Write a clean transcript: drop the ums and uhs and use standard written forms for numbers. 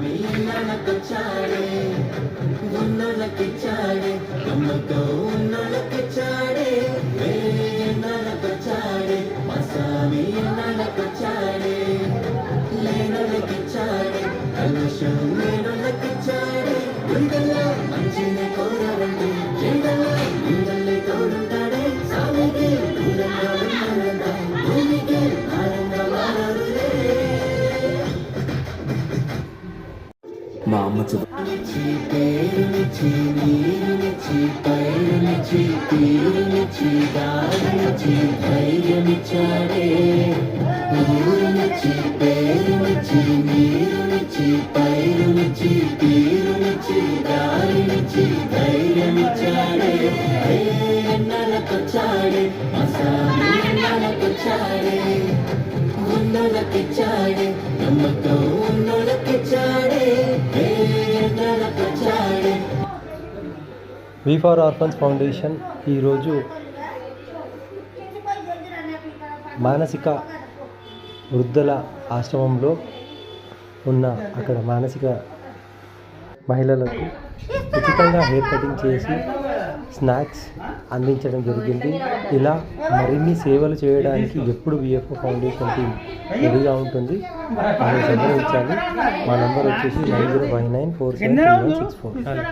స్వామి ననకొచ్చాడే ఉన్నోళ్ళకిచ్చాడే నమ్మకం ఉన్నోళ్ళకిచ్చాడే ననకొచ్చాడే మా స్వామి ననకొచ్చాడే లేనోళ్ళకిచ్చాడే కలుషం లేనోళ్ళకిచ్చాడే గుండెల్లో మంచిని కోరాలంటే ఎండల్లో గుండెల్లే తోడుంటాడే స్వామికి దూరంగా ఉన్నాడంట భూమికి భారంగా మారాడులే మా అమ్మ పేరునిచ్చి నీరునిచ్చి పైరునిచ్చి తీరునిచ్చి దారినిచ్చి ధైర్యమిచ్చాడే ఊరునిచ్చి పేరునిచ్చి నీరునిచ్చి పైరునిచ్చి తీరునిచ్చి దారినిచ్చి ధైర్యమిచ్చాడే ఎన్నలకొచ్చాడే అసామి ఎన్నలకొచ్చాడే ఉన్నోళ్ళకిచ్చాడే నమ్మకం ఉన్నోళ్ళకిచ్చాడే వి ఫర్ ఆర్ఫన్స్ ఫౌండేషన్ ఈరోజు మానసిక వృద్ధుల ఆశ్రమంలో ఉన్న అక్కడ మానసిక మహిళలకు ఉచితంగా హెయిర్ కటింగ్ చేసి స్నాక్స్ అందించడం జరిగింది. ఇలా మరిన్ని సేవలు చేయడానికి ఎప్పుడు విఎఫ్ఓ ఫౌండేషన్ టీం రెడీగా ఉంటుంది. మనం సంప్రదించాలి. మా నంబర్ వచ్చేసి 9059473164.